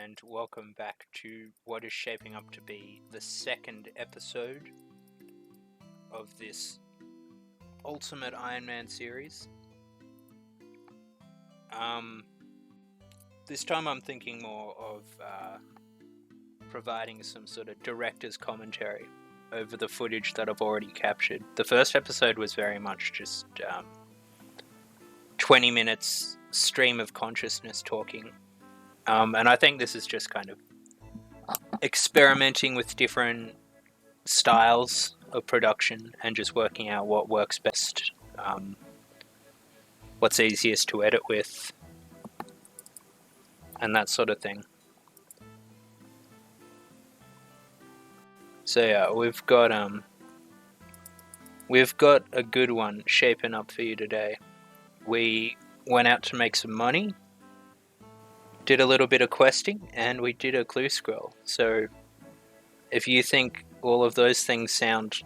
and welcome back to what is shaping up to be the second episode of this Ultimate Iron Man series. This time I'm thinking more of providing some sort of director's commentary over the footage that I've already captured. The first episode was very much just 20 minutes stream of consciousness talking. And I think this is just kind of experimenting with different styles of production and just working out what works best, what's easiest to edit with, and that sort of thing. So yeah, we've got a good one shaping up for you today. We went out to make some money, did a little bit of questing, and we did a clue scroll. So if you think all of those things sound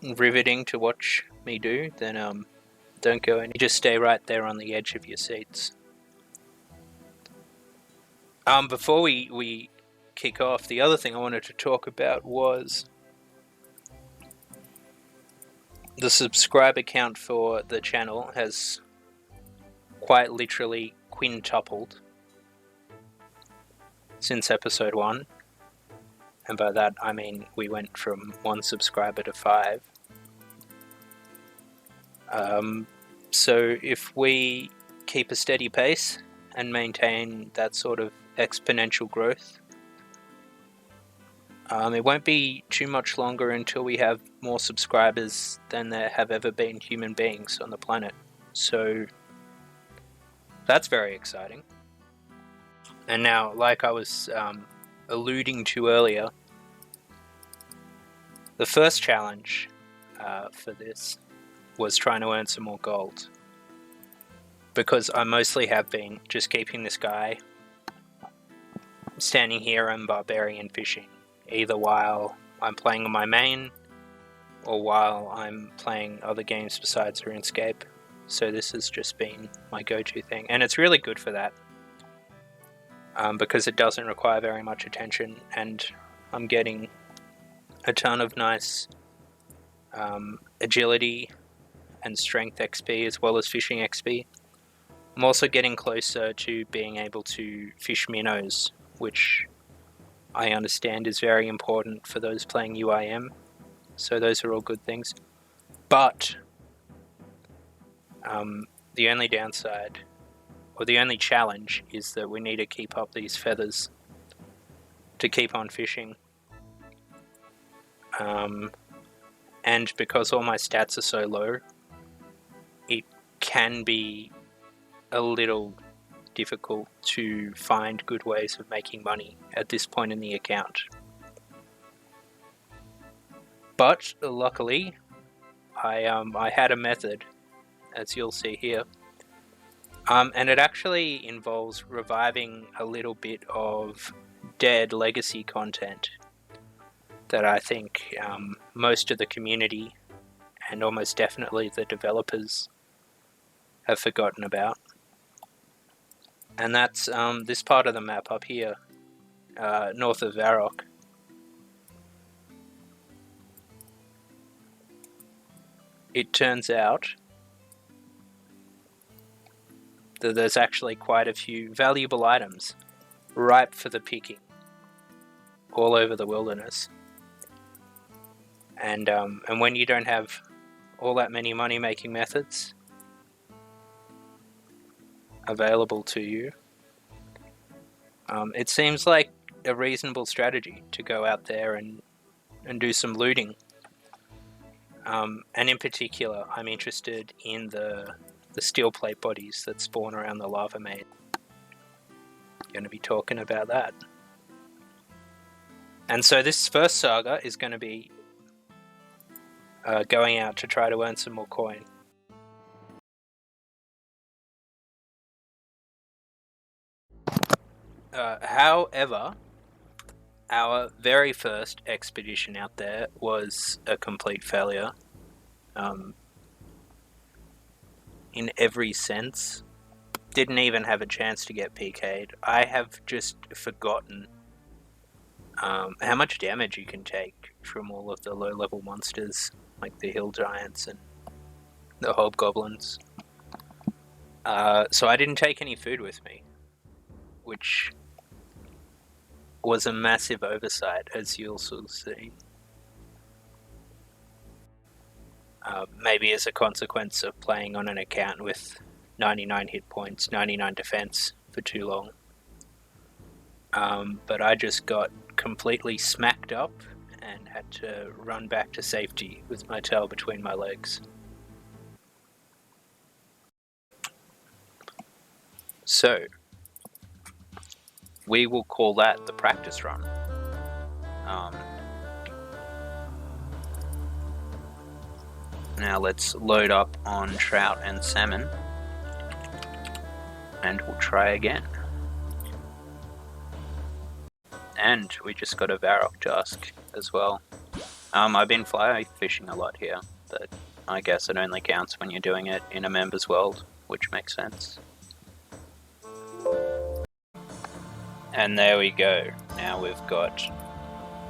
riveting to watch me do, then don't go any. Just stay right there on the edge of your seats. Before we kick off, the other thing I wanted to talk about was the subscriber count for the channel has quite literally quintupled since episode 1. And by that I mean we went from 1 subscriber to 5. So if we keep a steady pace and maintain that sort of exponential growth, it won't be too much longer until we have more subscribers than there have ever been human beings on the planet. So that's very exciting. And now, like I was alluding to earlier, the first challenge for this was trying to earn some more gold, because I mostly have been just keeping this guy standing here and barbarian fishing, either while I'm playing on my main or while I'm playing other games besides RuneScape. So this has just been my go-to thing, and it's really good for that, because it doesn't require very much attention, and I'm getting a ton of nice agility and strength XP as well as fishing XP. I'm also getting closer to being able to fish minnows, which I understand is very important for those playing UIM. So those are all good things. But the only downside, or the only challenge, is that we need to keep up these feathers to keep on fishing. And because all my stats are so low, it can be a little difficult to find good ways of making money at this point in the account. But luckily, I had a method, as you'll see here, and it actually involves reviving a little bit of dead legacy content that I think most of the community, and almost definitely the developers, have forgotten about. And that's this part of the map up here, north of Varrock. It turns out that there's actually quite a few valuable items ripe for the picking all over the wilderness. And when you don't have all that many money-making methods available to you, it seems like a reasonable strategy to go out there and do some looting. And in particular, I'm interested in the steel plate bodies that spawn around the lava maze. Going to be talking about that. And so this first saga is going to be going out to try to earn some more coin. However, our very first expedition out there was a complete failure. In every sense. didn't even have a chance to get PK'd. I have just forgotten how much damage you can take from all of the low-level monsters, like the hill giants and the hobgoblins. So I didn't take any food with me, which was a massive oversight, as you'll soon see. Maybe as a consequence of playing on an account with 99 hit points, 99 defense for too long. But I just got completely smacked up and had to run back to safety with my tail between my legs. So, we will call that the practice run. Now let's load up on trout and salmon, and we'll try again. And we just got a Varrock task as well. I've been fly fishing a lot here, but I guess it only counts when you're doing it in a member's world, which makes sense. And there we go. Now we've got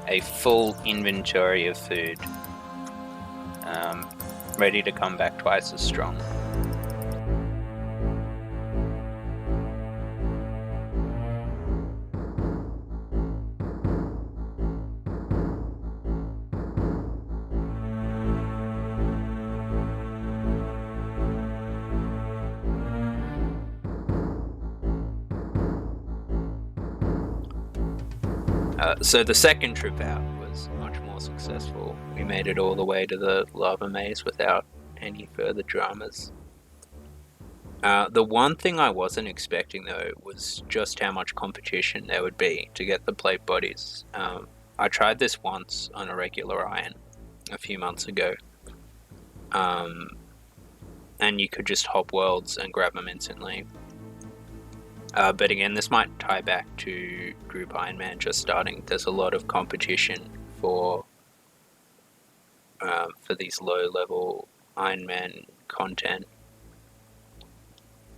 a full inventory of food, ready to come back twice as strong. So the second trip out was much more successful. We made it all the way to the lava maze without any further dramas. The one thing I wasn't expecting though was just how much competition there would be to get the plate bodies. I tried this once on a regular iron a few months ago, and you could just hop worlds and grab them instantly. But again, this might tie back to Group Iron Man just starting. There's a lot of competition for these low-level Iron Man content.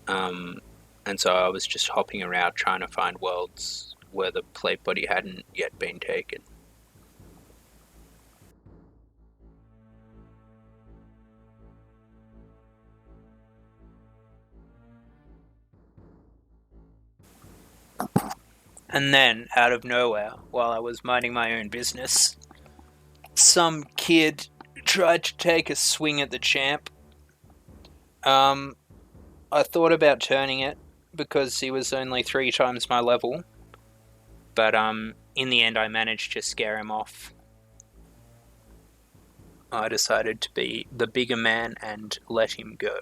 And so I was just hopping around trying to find worlds where the plate body hadn't yet been taken. And then, out of nowhere, while I was minding my own business, some kid tried to take a swing at the champ. I thought about turning it because he was only 3 times my level, but in the end I managed to scare him off. I decided to be the bigger man and let him go.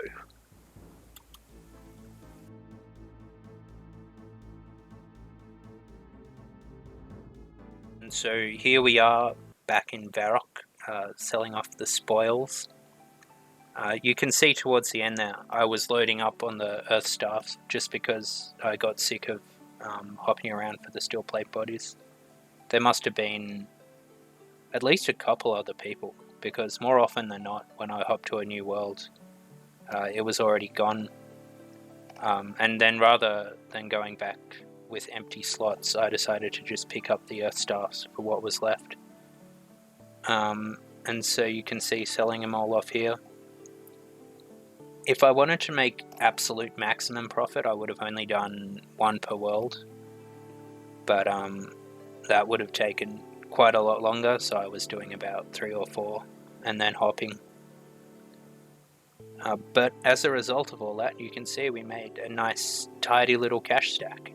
And so here we are back in Varrock, selling off the spoils. You can see towards the end there, I was loading up on the earth staffs just because I got sick of hopping around for the steel plate bodies. There must have been at least a couple other people, because more often than not, when I hop to a new world, it was already gone. And then rather than going back with empty slots, I decided to just pick up the earth staffs for what was left. And so you can see selling them all off here. If I wanted to make absolute maximum profit, I would have only done 1 per world, but that would have taken quite a lot longer, so I was doing about 3 or 4 and then hopping. But as a result of all that, you can see we made a nice tidy little cash stack.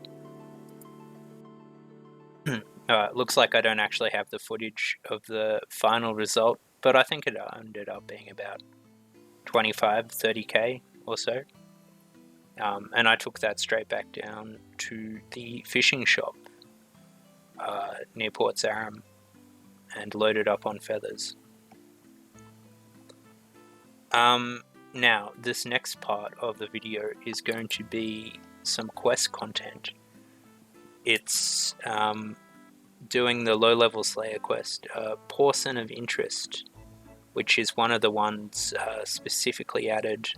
Looks like I don't actually have the footage of the final result, but I think it ended up being about 25-30k or so. And I took that straight back down to the fishing shop near Port Sarim and loaded up on feathers. Now, this next part of the video is going to be some quest content. It's doing the low-level Slayer quest, Porcine of Interest, which is one of the ones specifically added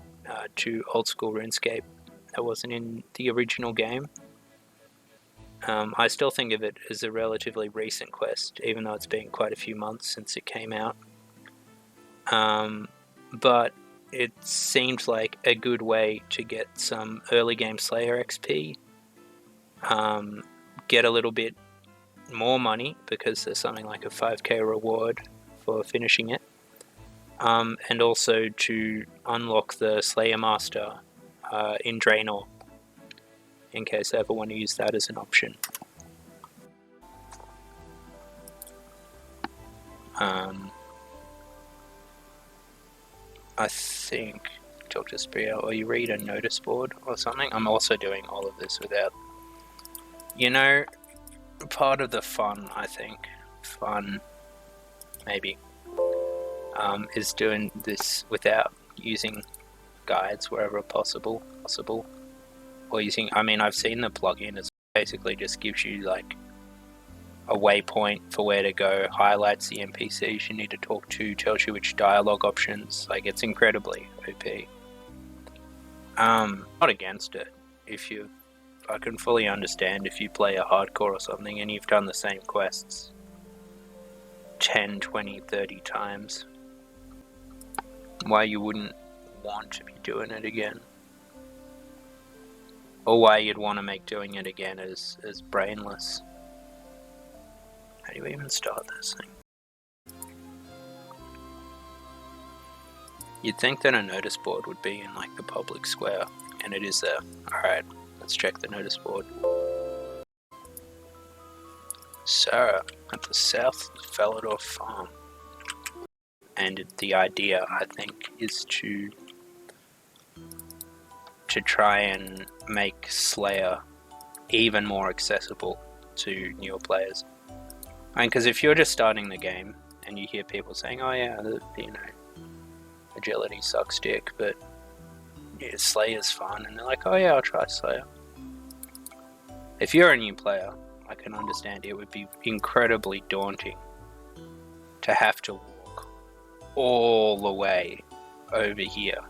to Old School RuneScape that wasn't in the original game. I still think of it as a relatively recent quest, even though it's been quite a few months since it came out. But it seemed like a good way to get some early game Slayer XP, get a little bit more money because there's something like a 5k reward for finishing it, and also to unlock the Slayer Master in Draenor, in case I ever want to use that as an option. I think talk to Spirit or you read a notice board or something. I'm also doing all of this without, part of the fun, I think, maybe, is doing this without using guides wherever possible, or using, I've seen the plugin, it basically just gives you like a waypoint for where to go, highlights the NPCs you need to talk to, tells you which dialogue options. Like, it's incredibly OP. Not against it. I can fully understand if you play a hardcore or something and you've done the same quests 10, 20, 30 times, why you wouldn't want to be doing it again. Or why you'd want to make doing it again as brainless. How do you even start this thing? You'd think that a notice board would be in like the public square, and it is there. Alright, let's check the notice board. Sarah at the South Falador Farm. And the idea, I think, is to try and make Slayer even more accessible to newer players. Because if you're just starting the game and you hear people saying, "Oh yeah, agility sucks dick, but yeah, Slayer's fun," and they're like, "Oh yeah, I'll try Slayer." If you're a new player, I can understand it would be incredibly daunting to have to walk all the way over here.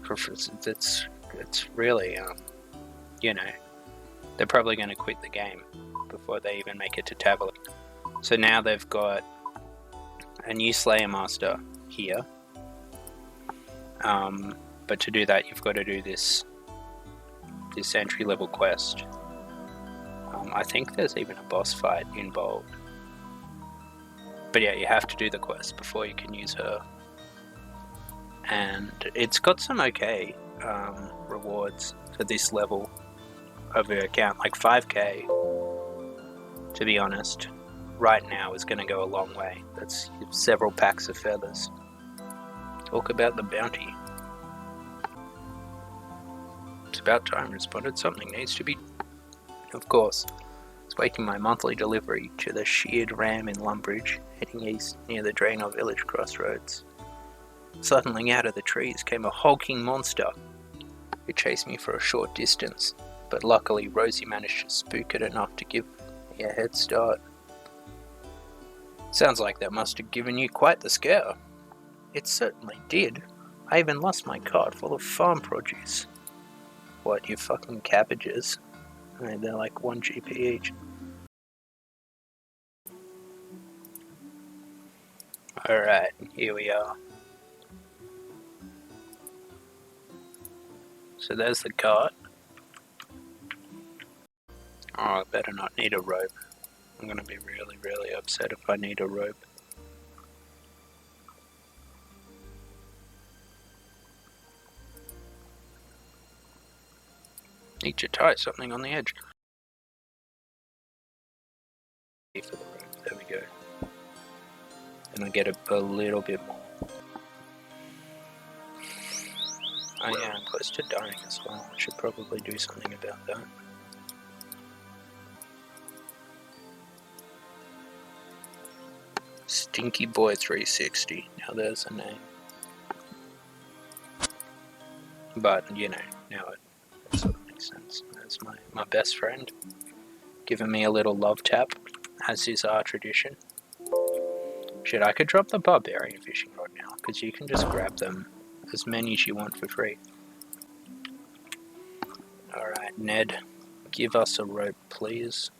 It's really, they're probably going to quit the game before they even make it to Tavali. So now they've got a new Slayer Master here, but to do that you've got to do this entry level quest. I think there's even a boss fight involved, but yeah, you have to do the quest before you can use her, and it's got some okay rewards for this level of your account. Like 5k, to be honest, right now is going to go a long way. That's several packs of feathers. Talk about the bounty. It's about time, responded. Something needs to be... Of course. It's making my monthly delivery to the sheared ram in Lumbridge, heading east near the Draenor village crossroads. Suddenly out of the trees came a hulking monster. It chased me for a short distance, but luckily Rosie managed to spook it enough to give me a head start. Sounds like that must have given you quite the scare. It certainly did. I even lost my cart full of farm produce. What, you fucking cabbages? They're like 1 GP each. Alright, here we are. So there's the cart. Oh, I better not need a rope. I'm gonna be really, really upset if I need a rope. Need to tie something on the edge. For the rope. There we go. Then I get a little bit more. Oh yeah, I'm close to dying as well. I should probably do something about that. Stinky Boy 360. Now there's a name. But, now it sort of makes sense. That's my best friend. Giving me a little love tap, as is our tradition. Shit, I could drop the barbarian fishing rod now, because you can just grab them as many as you want for free. Ned, give us a rope, please.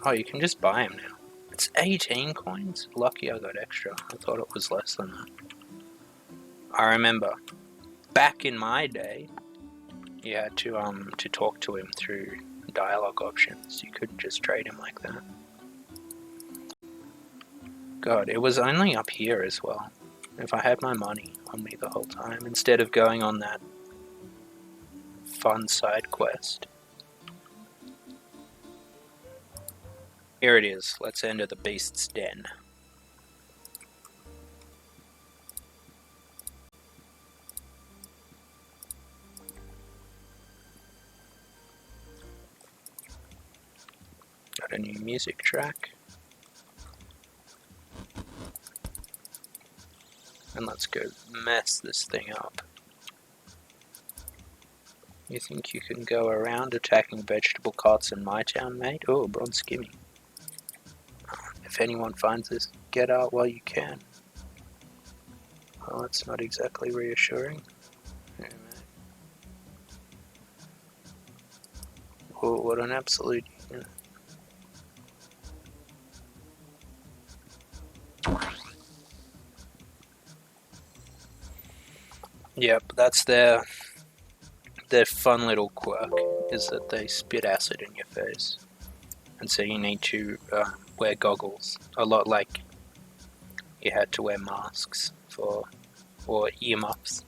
Oh, you can just buy him now. It's 18 coins? Lucky I got extra. I thought it was less than that. I remember, back in my day, you had to talk to him through dialogue options. You couldn't just trade him like that. God, it was only up here as well. If I had my money on me the whole time, instead of going on that fun side quest. Here it is. Let's enter the beast's den. Got a new music track. And let's go mess this thing up. You think you can go around attacking vegetable carts in my town, mate? Oh, bronze skimmy. If anyone finds this, get out while you can. Well, that's not exactly reassuring. Oh, what an absolute unit. Yep, that's their fun little quirk, is that they spit acid in your face. And so you need to wear goggles, a lot like you had to wear masks for, or earmuffs,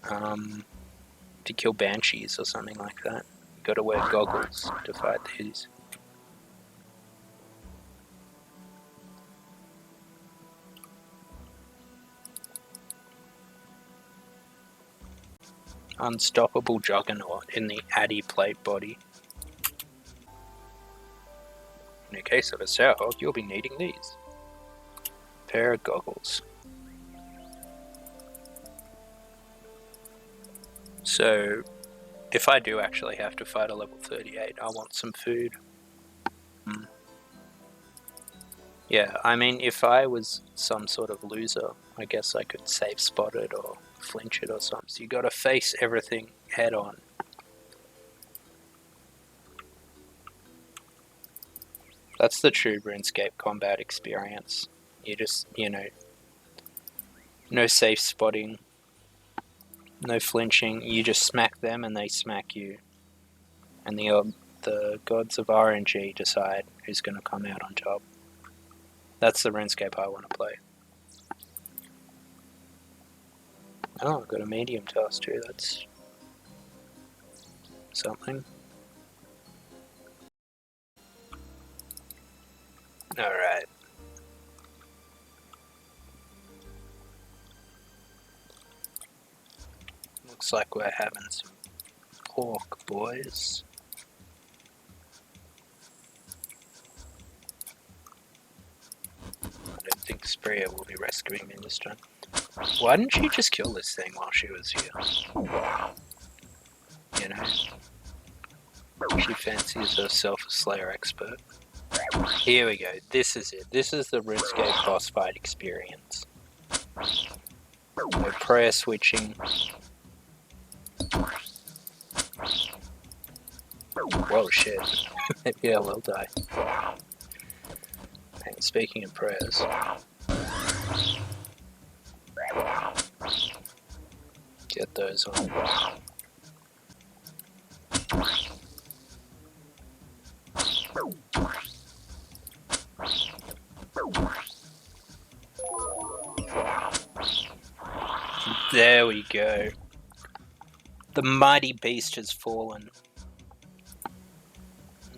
to kill banshees or something like that. You gotta wear goggles to fight these. Unstoppable juggernaut in the Addy plate body. In the case of a sourhog, you'll be needing these. Pair of goggles. So, if I do actually have to fight a level 38, I want some food. Yeah, I mean, if I was some sort of loser, I guess I could save spot it or flinch it or something. So you gotta face everything head on. That's the true RuneScape combat experience. You just, no safe spotting, no flinching. You just smack them and they smack you. And the gods of RNG decide who's gonna come out on top. That's the RuneScape I want to play. Oh, I've got a medium task too, that's something. Alright. Looks like we're having some pork, boys. I don't think Sprea will be rescuing me this time. Why didn't she just kill this thing while she was here? You know? She fancies herself a Slayer expert. Here we go. This is it. This is the RuneScape boss fight experience. No prayer switching. Whoa, shit. Maybe I will die. And speaking of prayers. Get those on. There we go. The mighty beast has fallen.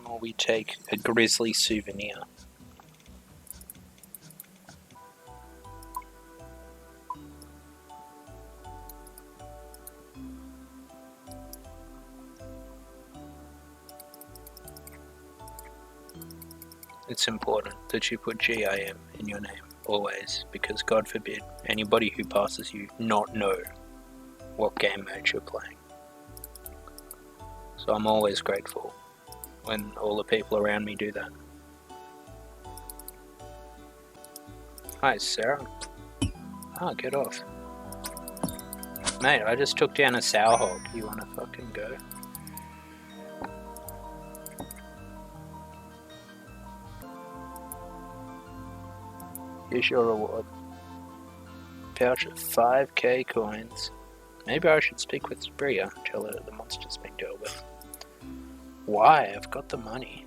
Or we take a grisly souvenir. It's important that you put GIM in your name, always, because God forbid anybody who passes you not know what game mode you're playing. So I'm always grateful when all the people around me do that. Hi, Sarah. Ah, get off. Mate, I just took down a sour hog. You wanna fucking go? Here's your reward. Pouch of 5k coins. Maybe I should speak with Spria, tell her the monster's been dealt with. Why? I've got the money.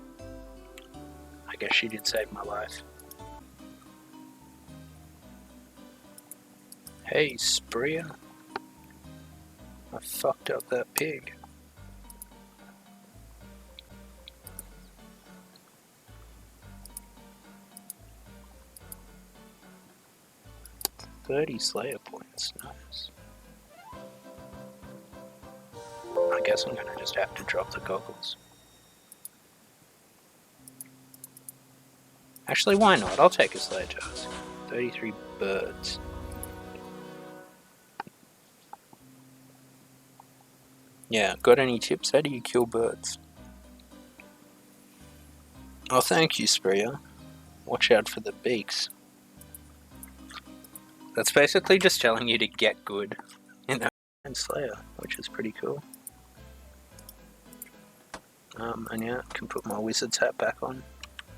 I guess she did save my life. Hey, Spria. I fucked up that pig. $30 Slayer points, nice. I guess I'm gonna just have to drop the goggles. Actually, why not? I'll take a Slayer task. 33 birds. Yeah, got any tips? How do you kill birds? Oh, thank you, Spria. Watch out for the beaks. That's basically just telling you to get good in and Slayer, which is pretty cool. And yeah, I can put my wizard's hat back on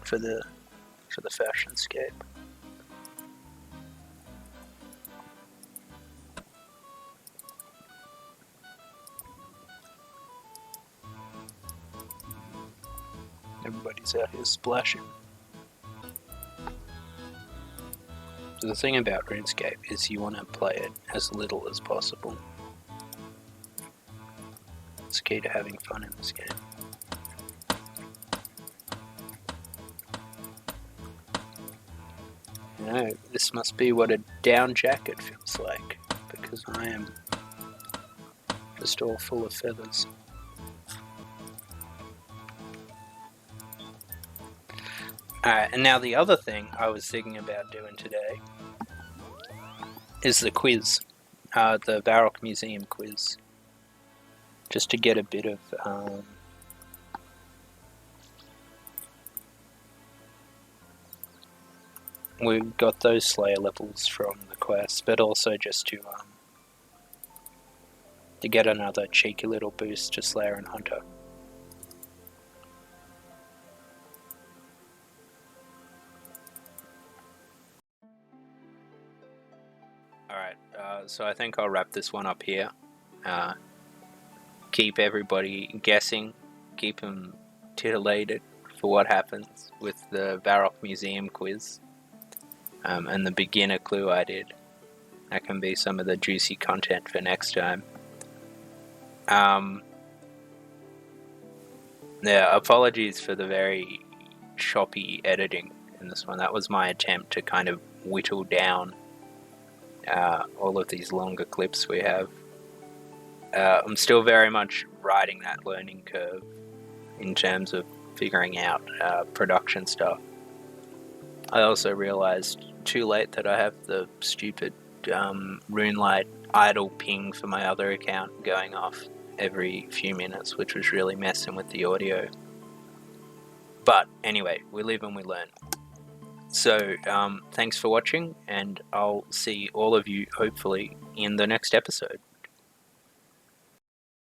for the fashionscape. Everybody's out here splashing. So the thing about RuneScape is you want to play it as little as possible. It's key to having fun in this game. You know, this must be what a down jacket feels like, because I am just all full of feathers. Alright, and now the other thing I was thinking about doing today is the quiz, the Baroque Museum quiz, just to get a bit of we got those Slayer levels from the quest, but also just to get another cheeky little boost to Slayer and Hunter. Alright, so I think I'll wrap this one up here. Keep everybody guessing, keep them titillated for what happens with the Baroque Museum quiz. And the beginner clue I did. That can be some of the juicy content for next time. Yeah, apologies for the very choppy editing in this one. That was my attempt to kind of whittle down all of these longer clips we have. I'm still very much riding that learning curve in terms of figuring out production stuff. I also realized too late that I have the stupid RuneLight idle ping for my other account going off every few minutes, which was really messing with the audio. But anyway, we live and we learn. So thanks for watching, and I'll see all of you hopefully in the next episode.